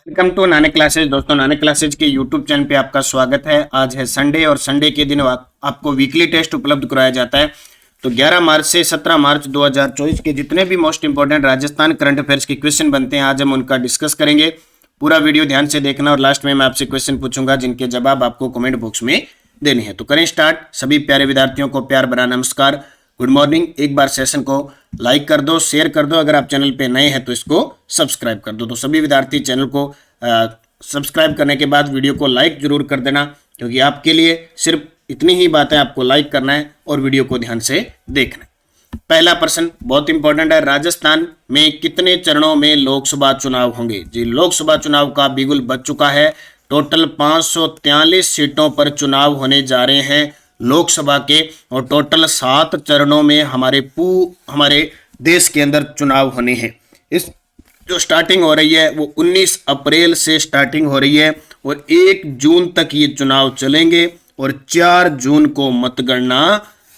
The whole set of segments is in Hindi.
Welcome to Nanak classes. दोस्तों, नानक क्लासेज के यूट्यूब चैनल पे आपका स्वागत है। आज है संडे और संडे के दिन आपको वीकली टेस्ट उपलब्ध कराया जाता है। तो 11 मार्च से 17 मार्च 2024 के जितने भी most important Rajasthan current affairs के क्वेश्चन बनते हैं, आज हम उनका डिस्कस करेंगे। पूरा वीडियो ध्यान से देखना और लास्ट में मैं आपसे क्वेश्चन पूछूंगा जिनके जवाब आपको कमेंट बॉक्स में देने हैं। तो करें स्टार्ट। सभी प्यारे विद्यार्थियों को प्यार भरा नमस्कार, गुड मॉर्निंग। एक बार सेशन को लाइक कर दो, शेयर कर दो। अगर आप चैनल पे नए हैं तो इसको सब्सक्राइब कर दो। तो सभी विद्यार्थी चैनल को सब्सक्राइब करने के बाद वीडियो को लाइक जरूर कर देना, क्योंकि आपके लिए सिर्फ इतनी ही बात है, आपको लाइक करना है और वीडियो को ध्यान से देखना है। पहला प्रश्न बहुत इंपॉर्टेंट है। राजस्थान में कितने चरणों में लोकसभा चुनाव होंगे? जी, लोकसभा चुनाव का बिगुल बज चुका है। टोटल 543 सीटों पर चुनाव होने जा रहे हैं लोकसभा के, और टोटल 7 चरणों में हमारे देश के अंदर चुनाव होने हैं। इस जो स्टार्टिंग हो रही है वो 19 अप्रैल से स्टार्टिंग हो रही है और 1 जून तक ये चुनाव चलेंगे और 4 जून को मतगणना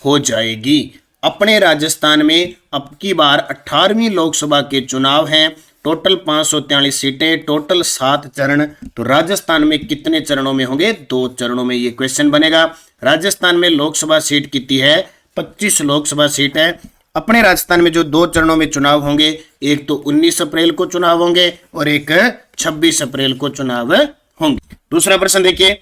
हो जाएगी। अपने राजस्थान में अब की बार 18वीं लोकसभा के चुनाव हैं। टोटल 543 सीटें, टोटल 7 चरण। तो राजस्थान में कितने चरणों में होंगे? 2 चरणों में ये क्वेश्चन बनेगा। राजस्थान में लोकसभा सीट कितनी है? 25 लोकसभा सीट है। अपने राजस्थान में जो 2 चरणों में चुनाव होंगे, एक तो 19 अप्रैल को चुनाव होंगे और एक 26 अप्रैल को चुनाव होंगे। दूसरा प्रश्न देखिए,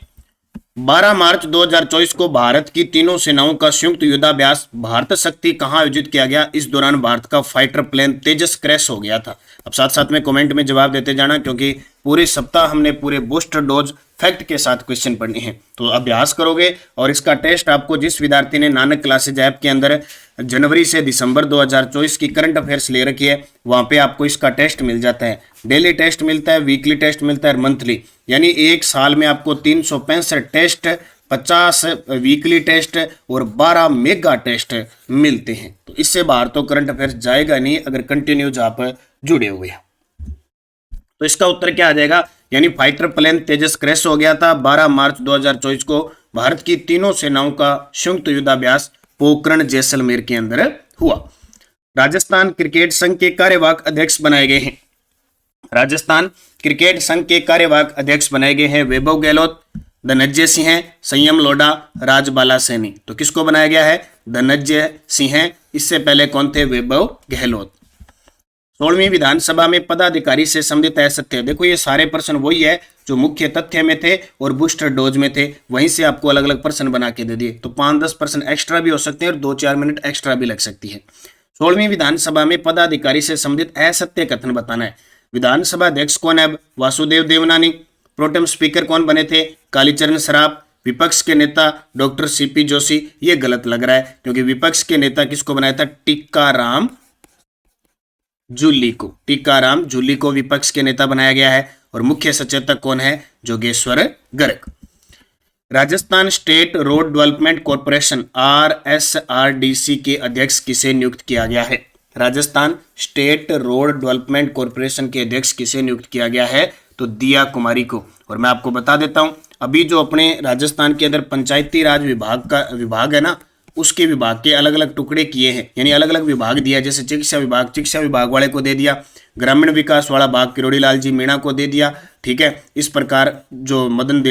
12 मार्च 2024 को भारत की तीनों सेनाओं का संयुक्त युद्धाभ्यास भारत शक्ति कहां आयोजित किया गया? इस दौरान भारत का फाइटर प्लेन तेजस क्रैश हो गया था। अब साथ साथ में कमेंट में जवाब देते जाना, क्योंकि पूरे सप्ताह हमने पूरे बूस्टर डोज फैक्ट के साथ क्वेश्चन पढ़ने हैं। तो अभ्यास करोगे और इसका टेस्ट आपको जिस विद्यार्थी ने नानक क्लासेज ऐप के अंदर जनवरी से दिसंबर 2024 की करंट अफेयर्स ले रखी है, वहां पे आपको इसका टेस्ट मिल जाता है। डेली टेस्ट मिलता है, वीकली टेस्ट मिलता है, मंथली, यानी एक साल में आपको 365 टेस्ट, 50 वीकली टेस्ट और 12 मेगा टेस्ट मिलते हैं। तो इससे बाहर तो करंट अफेयर्स जाएगा नहीं अगर कंटिन्यूज आप जुड़े हुए हैं। तो इसका उत्तर क्या आ जाएगा? यानी फाइटर प्लेन तेजस क्रैश हो गया था 12 मार्च 2024 को। भारत की तीनों सेनाओं का संयुक्त युद्धाभ्यास पोखरण जैसलमेर के अंदर हुआ। राजस्थान क्रिकेट संघ के कार्यवाहक अध्यक्ष बनाए गए हैं। राजस्थान क्रिकेट संघ के कार्यवाहक अध्यक्ष बनाए गए हैं वैभव गहलोत, धनंजय सिंह, संयम लोढ़ा, राजबाला सैनी। तो किसको बनाया गया है? धनंजय सिंह। इससे पहले कौन थे? वैभव गहलोत। 16वीं विधानसभा में पदाधिकारी से संबंधित असत्य। देखो, ये सारे प्रश्न वही है जो मुख्य तथ्य में थे और बूस्टर डोज में थे, वहीं से आपको अलग अलग प्रश्न बना के दे दिए। तो 5-10 प्रश्न एक्स्ट्रा भी हो सकते हैं और 2-4 मिनट एक्स्ट्रा भी लग सकती है। 16वीं विधानसभा में पदाधिकारी से संबंधित असत्य कथन बताना है। विधानसभा अध्यक्ष कौन है? वासुदेव देवनानी। प्रोटेम स्पीकर कौन बने थे? कालीचरण सराफ। विपक्ष के नेता डॉक्टर सीपी जोशी। ये गलत लग रहा है, क्योंकि विपक्ष के नेता किसको बनाया था? टीकाराम जूली को। टीकाराम जूली को विपक्ष के नेता बनाया गया है। और मुख्य सचेतक कौन है? Jogeshwar Garg. Rajasthan state road development corporation RSRDC के अध्यक्ष किसे नियुक्त किया गया है? Rajasthan state road development corporation के अध्यक्ष किसे नियुक्त किया गया है? तो दिया कुमारी को। और मैं आपको बता देता हूं, अभी जो अपने राजस्थान के अंदर पंचायती राज विभाग है ना, उसके विभाग के अलग अलग टुकड़े किए हैं, यानी अलग अलग विभाग दिया। जैसे शिक्षा विभाग वाले को दे दिया, ग्रामीण विकास वाला भाग किरोड़ी लाल जी मीणा को दे दिया। ठीक है, इस प्रकार जो मदन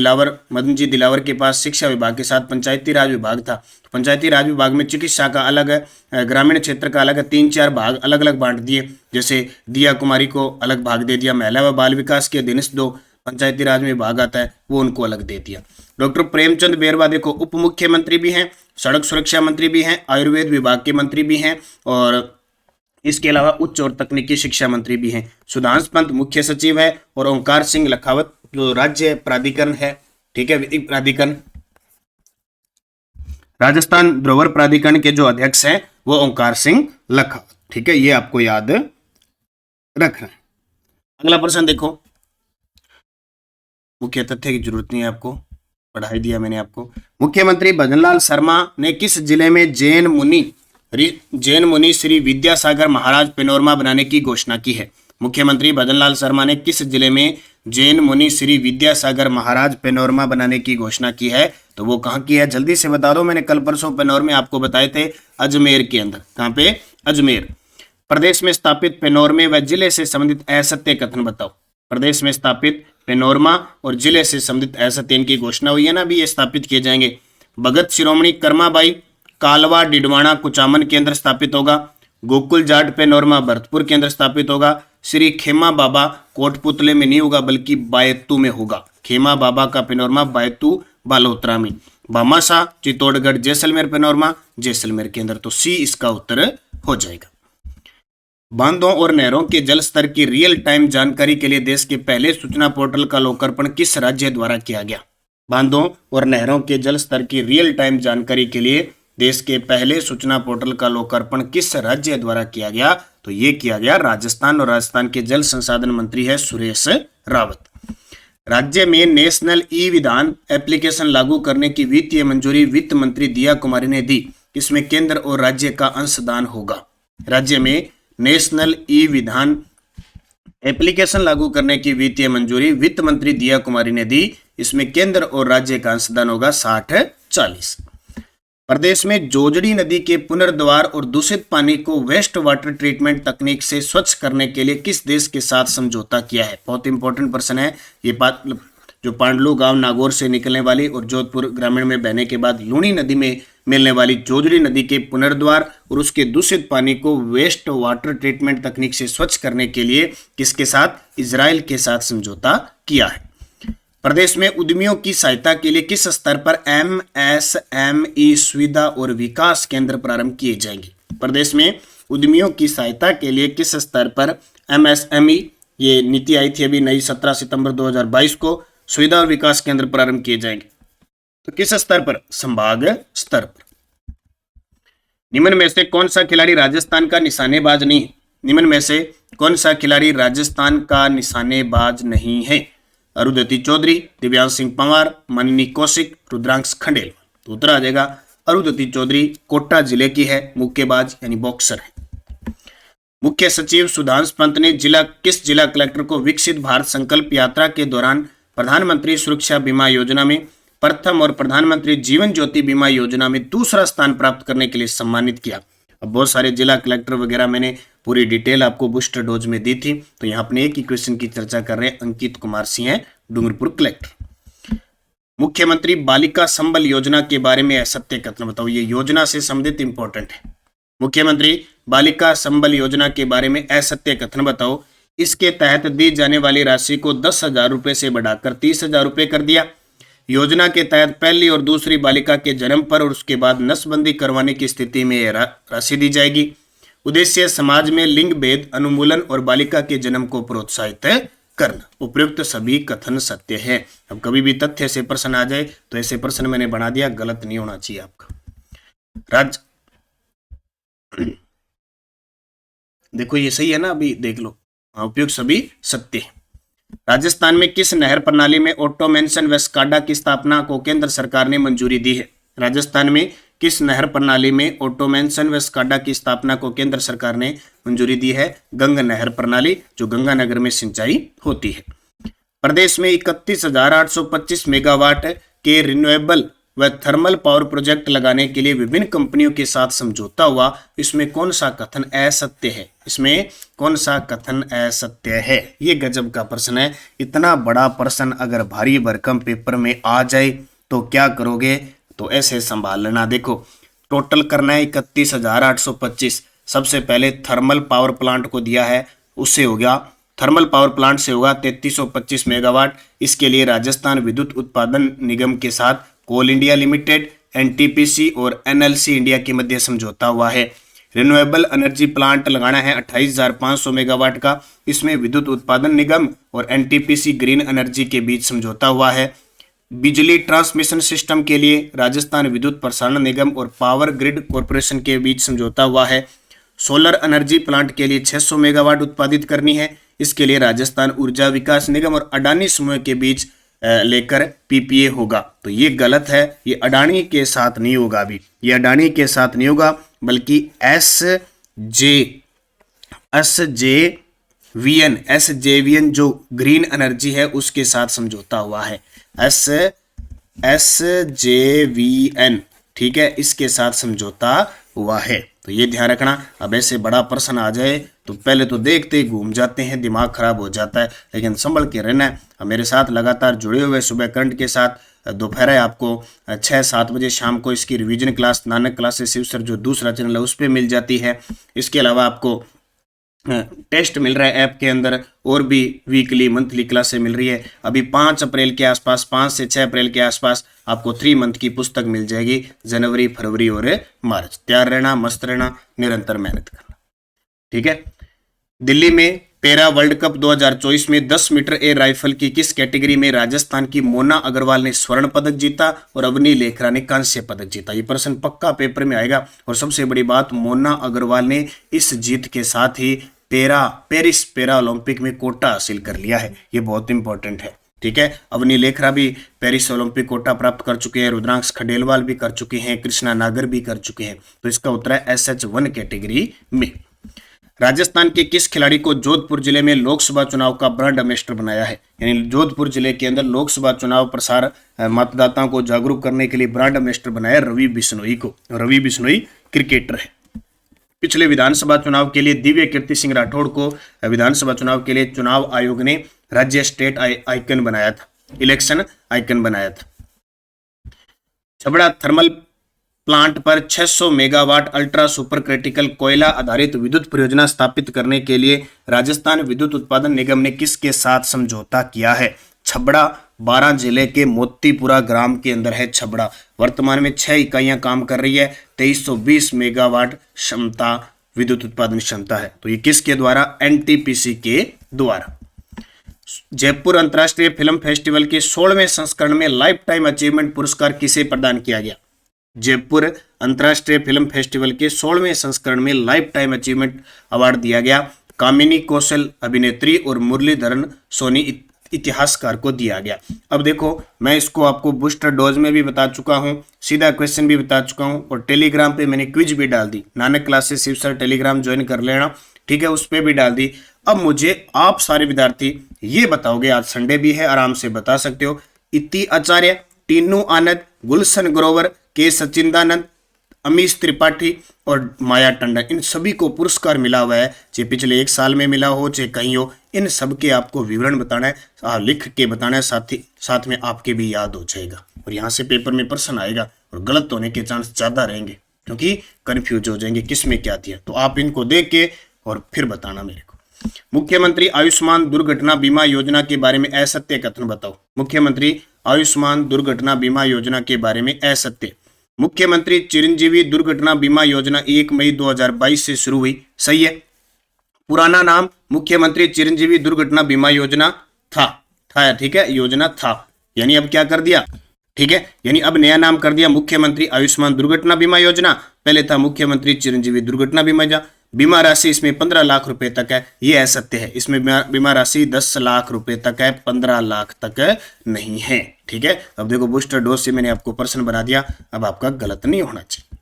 जी दिलावर के पास शिक्षा विभाग के साथ पंचायती राज विभाग था, तो पंचायती राज विभाग में चिकित्सा का अलग है, ग्रामीण क्षेत्र का अलग है, 3-4 भाग अलग अलग बांट दिए। जैसे दिया कुमारी को अलग भाग दे दिया, महिला व बाल विकास के अधीन 2 पंचायती राज में विभाग आता है, वो उनको अलग दे दिया। डॉक्टर प्रेमचंद बेरवा देखो उप मुख्यमंत्री भी हैं, सड़क सुरक्षा मंत्री भी हैं, आयुर्वेद विभाग के मंत्री भी हैं, और इसके अलावा उच्च और तकनीकी शिक्षा मंत्री भी हैं। सुधांश पंत मुख्य सचिव है, और ओंकार सिंह लखावत जो राज्य प्राधिकरण है, ठीक है, विधिक प्राधिकरण, राजस्थान धरोहर प्राधिकरण के जो अध्यक्ष हैं वो ओंकार सिंह लखावत। ठीक है, ये आपको याद रखना है। अगला प्रश्न देखो, मुख्य तथ्य की जरूरत नहीं है, आपको पढ़ाई दिया मैंने आपको। मुख्यमंत्री भजनलाल शर्मा ने किस जिले में जैन मुनि श्री विद्यासागर महाराज पेनोरमा बनाने की घोषणा की है? मुख्यमंत्री भजनलाल शर्मा ने किस जिले में जैन मुनि श्री विद्यासागर महाराज पेनोरमा बनाने की घोषणा की है? तो वो कहाँ की है? जल्दी से बता दो। मैंने कल परसों पेनोरमे आपको बताए थे, अजमेर के अंदर। कहाँ पे? अजमेर। प्रदेश में स्थापित पेनोरमे व जिले से संबंधित असत्य कथन बताओ। प्रदेश में स्थापित पेनोरमा और जिले से संबंधित ऐसा 3 की घोषणा हुई है ना, अभी ये स्थापित किए जाएंगे। भगत शिरोमणि कर्माबाई कालवा डिडवाना कुचामन केंद्र स्थापित होगा। गोकुल जाट पेनोरमा भरतपुर केंद्र स्थापित होगा। श्री खेमा बाबा कोटपुतले में नहीं होगा बल्कि बायतू में होगा। खेमा बाबा का पेनोरमा बायतू बालोतरा में। भामाशाह चित्तौड़गढ़ जैसलमेर पेनोरमा जैसलमेर केंद्र। तो सी इसका उत्तर हो जाएगा। बांधों और नहरों के जल स्तर की रियल टाइम जानकारी के लिए देश के पहले सूचना पोर्टल का लोकार्पण किस राज्य द्वारा किया गया? बांधों और नहरों के जल स्तर की रियल टाइम जानकारी के लिए देश के पहले सूचना पोर्टल का लोकार्पण किस राज्य द्वारा किया गया? तो ये किया गया राजस्थान, और राजस्थान के जल संसाधन मंत्री है सुरेश रावत। राज्य में नेशनल ई विधान एप्लीकेशन लागू करने की वित्तीय मंजूरी वित्त मंत्री दिया कुमारी ने दी। इसमें केंद्र और राज्य का अंशदान होगा। राज्य में नेशनल ई विधान एप्लीकेशन लागू करने की वित्तीय मंजूरी वित्त मंत्री दिया कुमारी ने दी। इसमें केंद्र और राज्य का अंशदान होगा 60-40। प्रदेश में जोजड़ी नदी के पुनर्द्वार और दूषित पानी को वेस्ट वाटर ट्रीटमेंट तकनीक से स्वच्छ करने के लिए किस देश के साथ समझौता किया है? बहुत इंपॉर्टेंट प्रश्न है ये बात। जो पांडलू गांव नागौर से निकलने वाली और जोधपुर ग्रामीण में बहने के बाद लूणी नदी में मिलने वाली जोजड़ी नदी के पुनर्द्वार और उसके दूषित पानी को वेस्ट वाटर ट्रीटमेंट तकनीक से स्वच्छ करने के लिए किसके साथ? इजराइल के साथ समझौता किया है। प्रदेश में उद्यमियों की सहायता के लिए किस स्तर पर MSME सुविधा और विकास केंद्र प्रारंभ किए जाएंगे? प्रदेश में उद्यमियों की सहायता के लिए किस स्तर पर MSME, ये नीति आई थी अभी नई 17 सितंबर 2022 को, सुविधा और विकास केंद्र प्रारंभ किए जाएंगे। तो किस स्तर पर? संभाग स्तर पर। निम्न में से कौन सा खिलाड़ी राजस्थान का निशानेबाज नहीं? निम्न में से कौन सा खिलाड़ी राजस्थान का निशानेबाज नहीं है? अरुंधति चौधरी, दिव्यांश सिंह पंवार, मानिनी कौशिक, रुद्रांश खंडेल। तो उत्तर आ जाएगा अरुंधति चौधरी, कोटा जिले की है, मुक्केबाज यानी बॉक्सर है। मुख्य सचिव सुधांशु पंत ने किस जिला कलेक्टर को विकसित भारत संकल्प यात्रा के दौरान प्रधानमंत्री सुरक्षा बीमा योजना में प्रथम और प्रधानमंत्री जीवन ज्योति बीमा योजना में दूसरा स्थान प्राप्त करने के लिए सम्मानित किया? अब बहुत सारे जिला कलेक्टर वगैरह मैंने पूरी डिटेल आपको बूस्टर डोज में दी थी, तो यहाँ अपने एक ही क्वेश्चन की चर्चा कर रहे हैं। अंकित कुमार सिंह है, डूंगरपुर कलेक्टर। मुख्यमंत्री बालिका संबल योजना के बारे में असत्य कथन बताओ। ये योजना से संबंधित इंपॉर्टेंट है। मुख्यमंत्री बालिका संबल योजना के बारे में असत्य कथन बताओ। इसके तहत दी जाने वाली राशि को 10,000 रुपए से बढ़ाकर 30,000 रुपए कर दिया। योजना के तहत पहली और दूसरी बालिका के जन्म पर और उसके बाद नसबंदी करवाने की स्थिति में यह राशि दी जाएगी। उद्देश्य समाज में लिंग भेद अनुमूलन और बालिका के जन्म को प्रोत्साहित करना। उपयुक्त सभी कथन सत्य है। अब कभी भी तथ्य से प्रश्न आ जाए तो ऐसे प्रश्न मैंने बना दिया, गलत नहीं होना चाहिए आपका। देखो ये सही है ना, अभी देख लो। उपयुक्त सभी सत्य है। राजस्थान में किस नहर प्रणाली में ऑटोमेंशन व स्काडा की स्थापना को केंद्र सरकार ने मंजूरी दी है? राजस्थान में किस नहर प्रणाली में ऑटोमेंशन व स्काडा की स्थापना को केंद्र सरकार ने मंजूरी दी है? गंगा नहर प्रणाली, जो गंगानगर में सिंचाई होती है। प्रदेश में 31,825 मेगावाट के रिन्यूएबल व थर्मल पावर प्रोजेक्ट लगाने के लिए विभिन्न कंपनियों के साथ समझौता हुआ। इसमें कौन सा कथन असत्य है? इसमें कौन सा कथन असत्य है? ये गजब का प्रश्न है। इतना बड़ा प्रश्न अगर भारी भरकम पेपर में आ जाए तो क्या करोगे? तो ऐसे संभाल लेना। देखो टोटल करना है 31,825। सबसे पहले थर्मल पावर प्लांट को दिया है, उससे हो गया, थर्मल पावर प्लांट से होगा 3325 मेगावाट। इसके लिए राजस्थान विद्युत उत्पादन निगम के साथ कोल इंडिया लिमिटेड, एनटीपीसी और एनएलसी इंडिया के मध्य समझौता हुआ है। रिन्यूएबल एनर्जी प्लांट लगाना है 28,500 मेगावाट का। इसमें विद्युत उत्पादन निगम और एनटीपीसी ग्रीन एनर्जी के बीच समझौता हुआ है। बिजली ट्रांसमिशन सिस्टम के लिए राजस्थान विद्युत प्रसारण निगम और पावर ग्रिड कॉरपोरेशन के बीच समझौता हुआ है। सोलर एनर्जी प्लांट के लिए 600 मेगावाट उत्पादित करनी है। इसके लिए राजस्थान ऊर्जा विकास निगम और अडानी समूह के बीच लेकर पीपीए होगा। तो ये गलत है, ये अडानी के साथ नहीं होगा। अभी ये अडानी के साथ नहीं होगा, बल्कि एसजेवीएन जो ग्रीन एनर्जी है उसके साथ समझौता हुआ है। एसजेवीएन, ठीक है, इसके साथ समझौता हुआ है। तो ये ध्यान रखना। अब ऐसे बड़ा प्रश्न आ जाए तो पहले तो देखते ही घूम जाते हैं, दिमाग खराब हो जाता है, लेकिन संभल के रहना है। अब मेरे साथ लगातार जुड़े हुए सुबह करंट के साथ दोपहर आपको 6-7 बजे शाम को इसकी revision class Nanak classes Shiv sir जो दूसरा चैनल है उस पर मिल जाती है। इसके अलावा आपको टेस्ट मिल रहा है ऐप के अंदर, और भी वीकली मंथली क्लासें मिल रही है। अभी 5 अप्रैल के आसपास, 5 से 6 अप्रैल के आसपास आपको 3 मंथ की पुस्तक मिल जाएगी, जनवरी, फरवरी और मार्च। तैयार रहना, मस्त रहना, निरंतर मेहनत करना, ठीक है। दिल्ली में पैरा वर्ल्ड कप 2024 में 10 मीटर एयर राइफल की किस कैटेगरी में राजस्थान की मोना अग्रवाल ने स्वर्ण पदक जीता और अवनी लेखरा ने कांस्य पदक जीता? ये प्रश्न पक्का पेपर में आएगा। और सबसे बड़ी बात, मोना अग्रवाल ने इस जीत के साथ ही पेरिस पैरा ओलंपिक में कोटा हासिल कर लिया है, ये बहुत इंपॉर्टेंट है, ठीक है। अवनी लेखरा भी पेरिस ओलंपिक कोटा प्राप्त कर चुके हैं, रुद्रांश खडेलवाल भी कर चुके हैं, कृष्णा नागर भी कर चुके हैं। तो इसका उत्तर है SH1 कैटेगरी में। राजस्थान के किस खिलाड़ी को जोधपुर जिले में लोकसभा चुनाव का ब्रांड एम्बेसडर बनाया है? यानी जोधपुर जिले के अंदर लोकसभा चुनाव प्रसार मतदाताओं को जागरूक करने के लिए ब्रांड एम्बेसडर बनाया रवि बिश्नोई को। रवि बिश्नोई क्रिकेटर है। पिछले विधानसभा चुनाव के लिए दिव्य कीर्ति सिंह राठौड़ को विधानसभा चुनाव के लिए चुनाव आयोग ने राज्य स्टेट आइकन बनाया था, इलेक्शन आइकन बनाया था। छबड़ा थर्मल प्लांट पर 600 मेगावाट अल्ट्रा सुपर क्रिटिकल कोयला आधारित विद्युत परियोजना स्थापित करने के लिए राजस्थान विद्युत उत्पादन निगम ने किसके साथ समझौता किया है? छबड़ा 12 जिले के मोतीपुरा ग्राम के अंदर है छबड़ा। वर्तमान में 6 इकाइयां काम कर रही है, 2320 मेगावाट क्षमता विद्युत उत्पादन क्षमता है। तो ये किसके द्वारा? NTPC के द्वारा। जयपुर अंतर्राष्ट्रीय फिल्म फेस्टिवल के 16वें संस्करण में लाइफ टाइम अचीवमेंट पुरस्कार किसे प्रदान किया गया? जयपुर अंतर्राष्ट्रीय फिल्म फेस्टिवल के 16वें संस्करण में लाइफ टाइम अचीवमेंट अवार्ड दिया गया कामिनी कौशल अभिनेत्री और मुरलीधरन सोनी इतिहासकार को दिया गया। अब देखो, मैं इसको आपको बूस्टर डोज में भी बता चुका हूं, सीधा क्वेश्चन भी बता चुका हूं, और टेलीग्राम पे मैंने क्विज भी डाल दी। Nanak classes Shiv sir telegram join कर लेना, ठीक है, उस पर भी डाल दी। अब मुझे आप सारे विद्यार्थी ये बताओगे, आज संडे भी है, आराम से बता सकते हो। इति आचार्य, टीनू आनंद, गुलशन ग्रोवर, के सचिंदानंद, अमीश त्रिपाठी और माया टंडन, इन सभी को पुरस्कार मिला हुआ है, चाहे पिछले 1 साल में मिला हो चाहे कहीं हो। इन सब के आपको विवरण बताना है, लिख के बताना है, साथ में आपके भी याद हो जाएगा। और यहाँ से पेपर में प्रश्न आएगा और गलत होने के चांस ज्यादा रहेंगे, क्योंकि कंफ्यूज हो जाएंगे किस में क्या दिया। तो आप इनको देख के और फिर बताना मेरे को। मुख्यमंत्री आयुष्मान दुर्घटना बीमा योजना के बारे में असत्य कथन बताओ। मुख्यमंत्री आयुष्मान दुर्घटना बीमा योजना के बारे में असत्य। मुख्यमंत्री चिरंजीवी दुर्घटना बीमा योजना 1 मई 2022 से शुरू हुई, सही है। पुराना नाम मुख्यमंत्री चिरंजीवी दुर्घटना बीमा योजना था, ठीक है, योजना था, यानी अब क्या कर दिया, ठीक है, यानी अब नया नाम कर दिया मुख्यमंत्री आयुष्मान दुर्घटना बीमा योजना। पहले था मुख्यमंत्री चिरंजीवी दुर्घटना बीमा योजना। बीमा राशि इसमें 15 लाख रुपए तक है, ये असत्य है। इसमें बीमा राशि 10 लाख रुपए तक है, 15 लाख तक नहीं है, ठीक है। अब देखो, बूस्टर डोज से मैंने आपको प्रश्न बना दिया, अब आपका गलत नहीं होना चाहिए।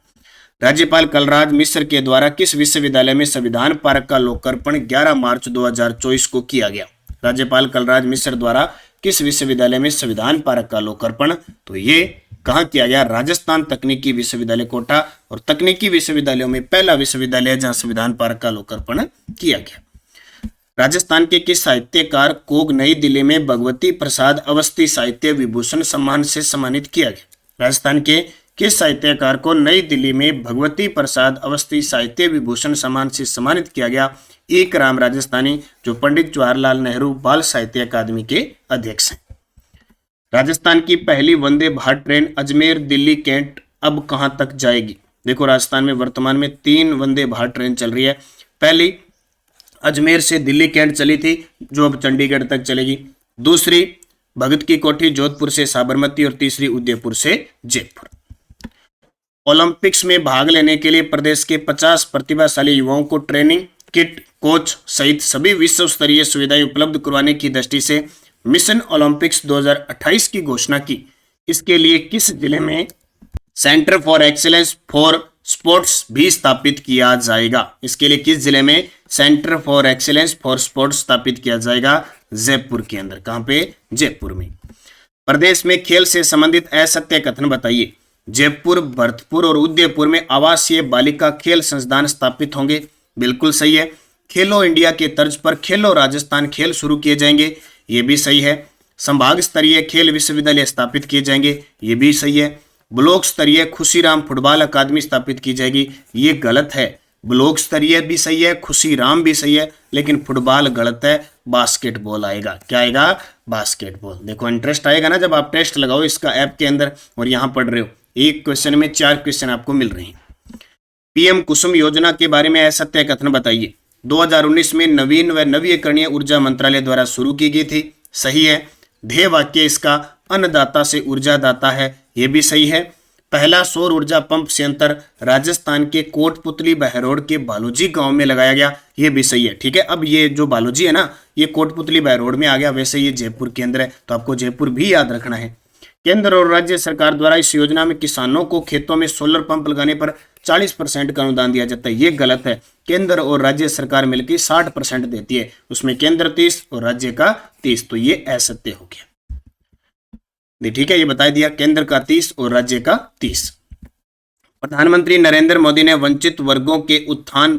राज्यपाल कलराज मिश्र के द्वारा किस विश्वविद्यालय में संविधान पार्क का लोकार्पण 11 मार्च 2024 को किया गया? राज्यपाल कलराज मिश्र द्वारा किस विश्वविद्यालय में संविधान पार्क का लोकार्पण, तो ये कहाँ किया गया? राजस्थान तकनीकी विश्वविद्यालय कोटा। और तकनीकी विश्वविद्यालयों में पहला विश्वविद्यालय जहां संविधान पार्क का लोकार्पण किया गया। राजस्थान के किस साहित्यकार को नई दिल्ली में भगवती प्रसाद अवस्थी साहित्य विभूषण सम्मान से सम्मानित किया गया? राजस्थान के किस साहित्यकार को नई दिल्ली में भगवती प्रसाद अवस्थी साहित्य विभूषण सम्मान से सम्मानित किया गया? एक राम राजस्थानी, जो पंडित जवाहरलाल नेहरू बाल साहित्य अकादमी के अध्यक्ष हैं। राजस्थान की पहली वंदे भारत ट्रेन अजमेर दिल्ली कैंट अब कहां तक जाएगी? देखो, राजस्थान में वर्तमान में 3 वंदे भारत ट्रेन चल रही है। पहली अजमेर से दिल्ली कैंट चली थी, जो अब चंडीगढ़ तक चलेगी। दूसरी भगत की कोठी जोधपुर से साबरमती, और तीसरी उदयपुर से जयपुर। ओलंपिक्स में भाग लेने के लिए प्रदेश के 50 प्रतिभाशाली युवाओं को ट्रेनिंग किट, कोच सहित सभी विश्व स्तरीय सुविधाएं उपलब्ध करवाने की दृष्टि से मिशन ओलंपिक्स 2028 की घोषणा की। इसके लिए किस जिले में centre for excellence for sports भी स्थापित किया जाएगा? इसके लिए किस जिले में centre for excellence for sports स्थापित किया जाएगा? जयपुर के अंदर। कहां पे? जयपुर में। प्रदेश में खेल से संबंधित असत्य कथन बताइए। जयपुर, भरतपुर और उदयपुर में आवासीय बालिका खेल संस्थान स्थापित होंगे। बिल्कुल सही है। खेलो इंडिया के तर्ज पर खेलो राजस्थान खेल शुरू किए जाएंगे। ये भी सही है। संभाग स्तरीय खेल विश्वविद्यालय स्थापित किए जाएंगे। ये भी सही है। ब्लॉक स्तरीय खुशीराम फुटबॉल अकादमी स्थापित की जाएगी। ये गलत है। ब्लॉक स्तरीय भी सही है, खुशीराम भी सही है, लेकिन फुटबॉल गलत है। बास्केटबॉल आएगा। क्या आएगा? बास्केटबॉल। देखो इंटरेस्ट आएगा ना जब आप टेस्ट लगाओ इसका ऐप के अंदर और यहाँ पढ़ रहे हो। एक क्वेश्चन में 4 क्वेश्चन आपको मिल रहे हैं। पीएम कुसुम योजना के बारे में असत्य कथन बताइए। 2019 में नवीन व नवीकरणीय ऊर्जा मंत्रालय द्वारा शुरू की गई थी। सही है। ध्येय वाक्य इसका अन्नदाता से ऊर्जादाता है। यह भी सही है। पहला सौर ऊर्जा पंप संयंत्र राजस्थान के कोटपुतली बहरोड के बालोजी गांव में लगाया गया। ये भी सही है। ठीक है। अब ये जो बालोजी है ना, ये कोटपुतली बहरोड में आ गया, वैसे ये जयपुर के अंदर है, तो आपको जयपुर भी याद रखना है। केंद्र और राज्य सरकार द्वारा इस योजना में किसानों को खेतों में सोलर पंप लगाने पर 40% का अनुदान दिया जाता है। ये गलत है। केंद्र और राज्य सरकार मिलकर 60% देती है, उसमें केंद्र 30 और राज्य का 30, तो ये असत्य हो गया। ठीक है, ये बता दिया, केंद्र का 30 और राज्य का 30। प्रधानमंत्री नरेंद्र मोदी ने वंचित वर्गों के उत्थान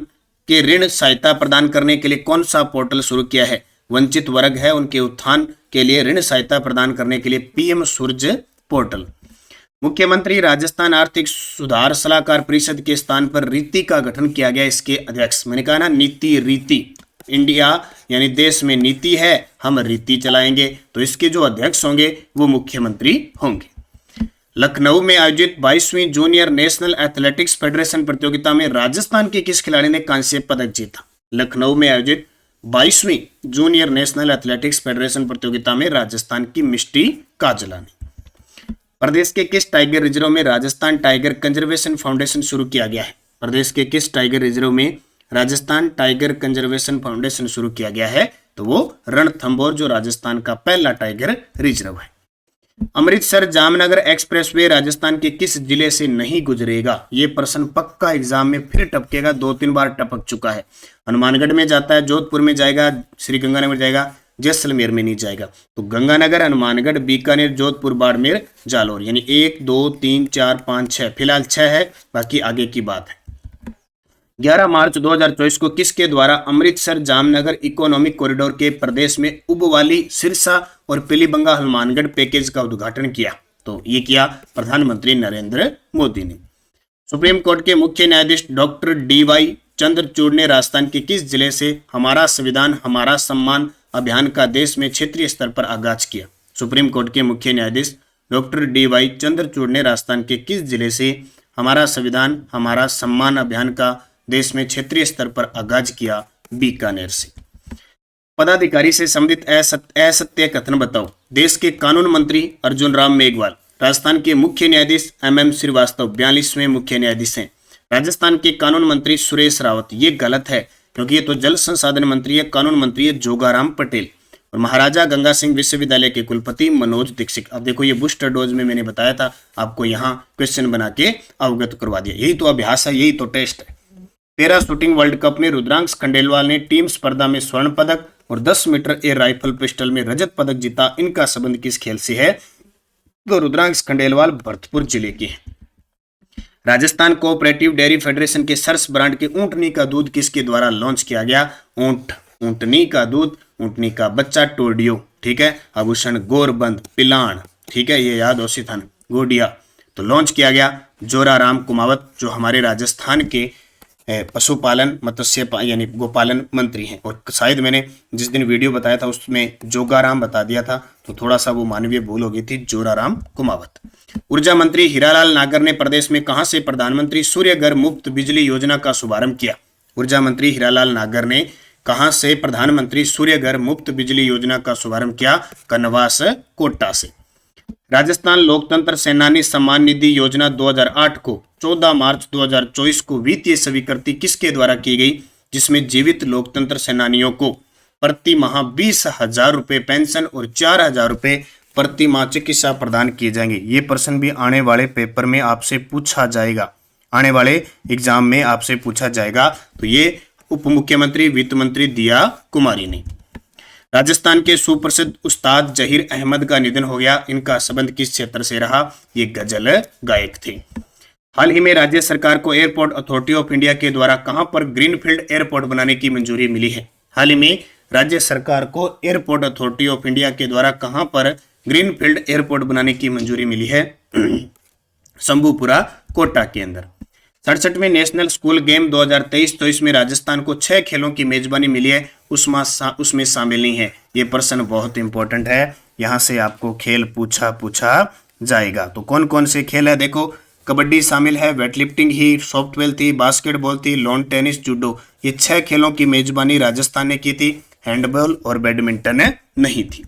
के ऋण सहायता प्रदान करने के लिए कौन सा पोर्टल शुरू किया है? वंचित वर्ग है, उनके उत्थान के लिए ऋण सहायता प्रदान करने के लिए पीएम सूर्य पोर्टल। मुख्यमंत्री राजस्थान आर्थिक सुधार सलाहकार परिषद के स्थान पर रीति का गठन किया गया। इसके अध्यक्ष, मैंने कहा ना नीति रीति, इंडिया यानी देश में नीति है, हम रीति चलाएंगे, तो इसके जो अध्यक्ष होंगे वो मुख्यमंत्री होंगे। लखनऊ में आयोजित 22वीं जूनियर नेशनल एथलेटिक्स फेडरेशन प्रतियोगिता में राजस्थान के किस खिलाड़ी ने कांस्य पदक जीता? लखनऊ में आयोजित 22वीं जूनियर नेशनल एथलेटिक्स फेडरेशन प्रतियोगिता में राजस्थान की मिष्टी काजला ने। प्रदेश के किस टाइगर रिजर्व में राजस्थान टाइगर कंजर्वेशन फाउंडेशन शुरू किया गया है? प्रदेश के किस टाइगर रिजर्व में राजस्थान टाइगर कंजर्वेशन फाउंडेशन शुरू किया गया है? तो वो रणथंभौर, जो राजस्थान का पहला टाइगर रिजर्व है। अमृतसर जामनगर एक्सप्रेसवे राजस्थान के किस जिले से नहीं गुजरेगा? ये प्रश्न पक्का एग्जाम में फिर टपकेगा, 2-3 बार टपक चुका है। हनुमानगढ़ में जाता है, जोधपुर में जाएगा, श्री गंगानगर जाएगा, जैसलमेर में नहीं जाएगा। तो गंगानगर, हनुमानगढ़, बीकानेर, जोधपुर, बाड़मेर, जालोर, यानी 1 2 3 4 5 6, फिलहाल 6 है, बाकी आगे की बात है। 11 मार्च 2024 को किसके द्वारा अमृतसर जामनगर इकोनॉमिक कॉरिडोर के प्रदेश में उबवाली, सिरसा और पीलीबंगा हनुमानगढ़ पैकेज का उद्घाटन किया? तो ये किया प्रधानमंत्री नरेंद्र मोदी ने। सुप्रीम कोर्ट के मुख्य न्यायाधीश डॉक्टर DY चंद्रचूड़ ने राजस्थान के किस जिले से हमारा संविधान हमारा सम्मान अभियान का देश में क्षेत्रीय स्तर पर आगाज किया? सुप्रीम कोर्ट के मुख्य न्यायाधीश डॉक्टर DY चंद्रचूड़ ने राजस्थान के किस जिले से हमारा संविधान हमारा सम्मान अभियान का देश में क्षेत्रीय स्तर पर आगाज किया? बीकानेर से। पदाधिकारी से संबंधित असत्य कथन बताओ। देश के कानून मंत्री अर्जुन राम मेघवाल राजस्थान के मुख्य न्यायाधीश MM श्रीवास्तव 42वें मुख्य न्यायाधीश हैं। राजस्थान के कानून मंत्री सुरेश रावत, ये गलत है क्योंकि ये तो जल संसाधन मंत्री है, कानून मंत्री है जोगाराम पटेल। और महाराजा गंगा सिंह विश्वविद्यालय के कुलपति मनोज दीक्षित। अब देखो ये बूस्टर डोज में मैंने बताया था आपको, यहाँ क्वेश्चन बना के अवगत करवा दिया। यही तो अभ्यास है, यही तो टेस्ट है। पैरा शूटिंग वर्ल्ड कप में रुद्रांश खंडेलवाल ने टीम स्पर्धा में स्वर्ण पदक और 10 मीटर एयर राइफल पिस्टल में रजत पदक जीता। इनका संबंध किस खेल से है? तो रुद्रांश खंडेलवाल भरतपुर जिले के हैं। राजस्थान कोऑपरेटिव डेयरी फेडरेशन के सर्स ब्रांड के ऊंटनी का दूध किसके द्वारा लॉन्च किया गया? ऊंटनी का दूध, ऊंटनी का बच्चा टोडियो, ठीक है, आभूषण गोरबंद, पिलान, ठीक है, ये याद औसिथन, गोडिया, तो लॉन्च किया गया। जोराराम कुमावत जो हमारे राजस्थान के पशुपालन मत्स्य यानी गोपालन मंत्री हैं। और शायद मैंने जिस दिन वीडियो बताया था उसमें जोगाराम बता दिया था, तो थोड़ा सा वो मानवीय भूल हो गई थी, जोराराम कुमावत। ऊर्जा मंत्री हीरालाल नागर ने प्रदेश में कहां से प्रधानमंत्री सूर्य घर मुफ्त बिजली योजना का शुभारंभ किया? ऊर्जा मंत्री हीरालाल नागर ने कहां से प्रधानमंत्री सूर्य घर मुफ्त बिजली योजना का शुभारंभ किया? कनवास कोटा से। राजस्थान लोकतंत्र सेनानी सम्मान निधि योजना 2008 को 14 मार्च 2024 को वित्तीय स्वीकृति किसके द्वारा की गई, जिसमें जीवित लोकतंत्र सेनानियों को प्रति माह 20,000 रुपए पेंशन और 4,000 रुपए प्रति माह चिकित्सा प्रदान किए जाएंगे? ये प्रश्न भी आने वाले पेपर में आपसे पूछा जाएगा, आने वाले एग्जाम में आपसे पूछा जाएगा। तो ये उप मुख्यमंत्री वित्त मंत्री दिया कुमारी ने। राजस्थान के सुप्रसिद्ध उस्ताद जहीर अहमद का निधन हो गया। इनका संबंध किस क्षेत्र से रहा? ये गजल गायक थे। हाल ही में राज्य सरकार को एयरपोर्ट अथॉरिटी ऑफ इंडिया के द्वारा कहां पर ग्रीनफील्ड एयरपोर्ट बनाने की मंजूरी मिली है? हाल ही में राज्य सरकार को एयरपोर्ट अथॉरिटी ऑफ इंडिया के द्वारा कहां पर ग्रीनफील्ड एयरपोर्ट बनाने की मंजूरी मिली है? शंभूपुरा कोटा के अंदर। 67वें नेशनल स्कूल गेम 2023-24 में राजस्थान को 6 खेलों की मेजबानी मिली है, उसमें शामिल नहीं है। ये प्रश्न बहुत इंपॉर्टेंट है, यहाँ से आपको खेल पूछा जाएगा। तो कौन कौन से खेल है? देखो, कबड्डी शामिल है, वेटलिफ्टिंग ही, सॉफ्टवेल थी, बास्केटबॉल थी, लॉन टेनिस, जूडो। ये 6 खेलों की मेजबानी राजस्थान ने की थी। हैंडबॉल और बैडमिंटन नहीं थी।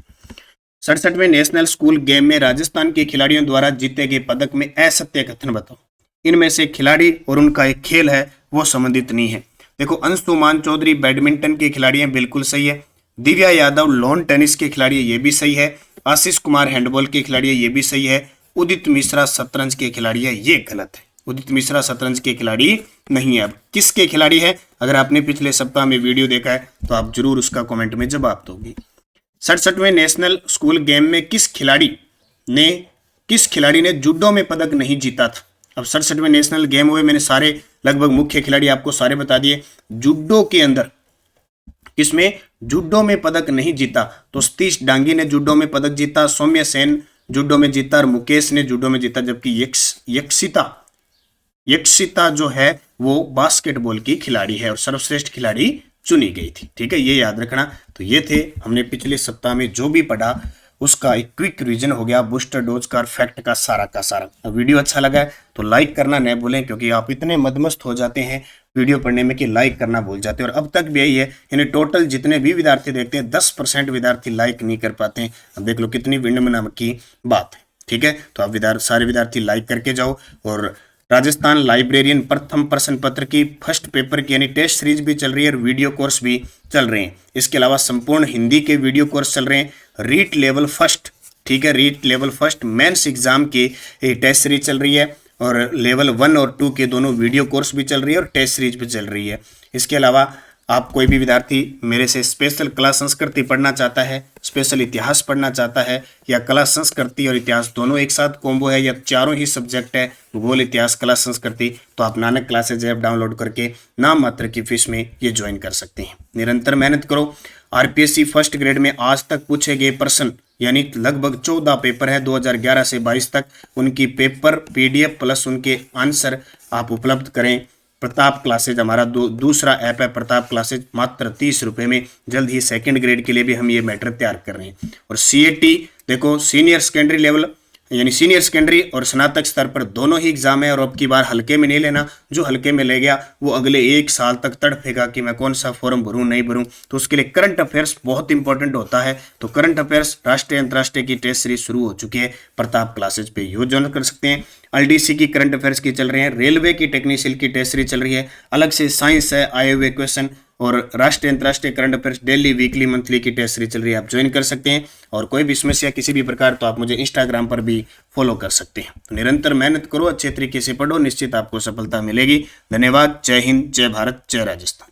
67वें नेशनल स्कूल गेम में राजस्थान के खिलाड़ियों द्वारा जीते गए पदक में असत्य कथन बताओ। इनमें से खिलाड़ी और उनका एक खेल है वो संबंधित नहीं है। देखो, अंशुमान चौधरी बैडमिंटन के खिलाड़ी हैं, बिल्कुल सही है। दिव्या यादव लॉन टेनिस के खिलाड़ी है, ये भी सही है। आशीष कुमार हैंडबॉल के खिलाड़ी है, ये भी सही है। उदित मिश्रा शतरंज के खिलाड़ी है, ये गलत है। उदित मिश्रा शतरंज के खिलाड़ी नहीं है। अब किसके खिलाड़ी है? अगर आपने पिछले सप्ताह में वीडियो देखा है तो आप जरूर उसका कमेंट में जवाब दोगे। 67वें नेशनल स्कूल गेम में किस खिलाड़ी ने जूडो में पदक नहीं जीता था? अब 67वें नेशनल गेम हुए, मैंने सारे लगभग मुख्य खिलाड़ी आपको सारे बता दिए। जूडो के अंदर किसमें जूडो में पदक नहीं जीता? तो सतीश डांगी ने जूडो में पदक जीता, सौम्य सेन जूडो में जीता और मुकेश ने जूडो में जीता। जबकि यक्षिता जो है वो बास्केटबॉल की खिलाड़ी है और सर्वश्रेष्ठ खिलाड़ी चुनी गई थी। ठीक है, ये याद रखना। तो ये थे हमने पिछले सप्ताह में जो भी पढ़ा उसका एक क्विक रिवीजन हो गया, बूस्टर डोज का, फैक्ट का सारा। अब वीडियो अच्छा लगा है तो लाइक करना न भूलें, क्योंकि आप इतने मदमस्त हो जाते हैं वीडियो पढ़ने में कि लाइक करना भूल जाते हैं। और अब तक भी यही है, यानी टोटल जितने भी विद्यार्थी देखते हैं 10% विद्यार्थी लाइक नहीं कर पाते हैं। अब देख लो कितनी विडंबना की बात है। ठीक है, तो आप सारे विद्यार्थी लाइक करके जाओ। और राजस्थान लाइब्रेरियन प्रथम प्रश्न पत्र की फर्स्ट पेपर की यानी टेस्ट सीरीज भी चल रही है और वीडियो कोर्स भी चल रहे हैं। इसके अलावा संपूर्ण हिंदी के वीडियो कोर्स चल रहे हैं। रीट लेवल फर्स्ट, ठीक है, REET level first mains exam की टेस्ट सीरीज चल रही है और लेवल 1 और 2 के दोनों वीडियो कोर्स भी चल रही है और टेस्ट सीरीज भी चल रही है। इसके अलावा आप कोई भी विद्यार्थी मेरे से स्पेशल कला संस्कृति पढ़ना चाहता है, स्पेशल इतिहास पढ़ना चाहता है, या कला संस्कृति और इतिहास दोनों एक साथ कॉम्बो है, या चारों ही सब्जेक्ट है, भूगोल, इतिहास, कला, संस्कृति, तो आप नानक क्लासेज ऐप डाउनलोड करके नाम मात्र की फीस में ये ज्वाइन कर सकते हैं। निरंतर मेहनत करो। आरपीएससी फर्स्ट ग्रेड में आज तक पूछे गए प्रश्न यानी लगभग 14 पेपर है 2011 से 22 तक, उनकी पेपर पीडीएफ प्लस उनके आंसर आप उपलब्ध करें। प्रताप क्लासेज हमारा दूसरा ऐप है, प्रताप क्लासेज, मात्र 30 रुपये में। जल्द ही सेकंड ग्रेड के लिए भी हम ये मैटर तैयार कर रहे हैं। और सीएटी देखो, सीनियर सेकेंडरी लेवल यानी सीनियर सेकेंडरी और स्नातक स्तर पर दोनों ही एग्जाम है और अब की बार हल्के में नहीं लेना। जो हल्के में ले गया वो अगले 1 साल तक तड़फेगा कि मैं कौन सा फॉर्म भरूं नहीं भरूं। तो उसके लिए करंट अफेयर्स बहुत इंपॉर्टेंट होता है। तो करंट अफेयर्स राष्ट्रीय अंतर्राष्ट्रीय की टेस्ट सीरीज शुरू हो चुकी है, प्रताप क्लासेज पे यूज ज्वाइन कर सकते हैं। एलडीसी की करंट अफेयर्स की चल रही है, रेलवे की टेक्नीशियल की टेस्ट सीरीज चल रही है, अलग से साइंस है, आए हुए क्वेश्चन और राष्ट्रीय अंतर्राष्ट्रीय current affairs daily weekly monthly की टेस्ट सीरीज चल रही है, आप ज्वाइन कर सकते हैं। और कोई भी समस्या किसी भी प्रकार तो आप मुझे इंस्टाग्राम पर भी फॉलो कर सकते हैं। तो निरंतर मेहनत करो, अच्छे तरीके से पढ़ो, निश्चित आपको सफलता मिलेगी। धन्यवाद। जय हिंद, जय भारत, जय राजस्थान।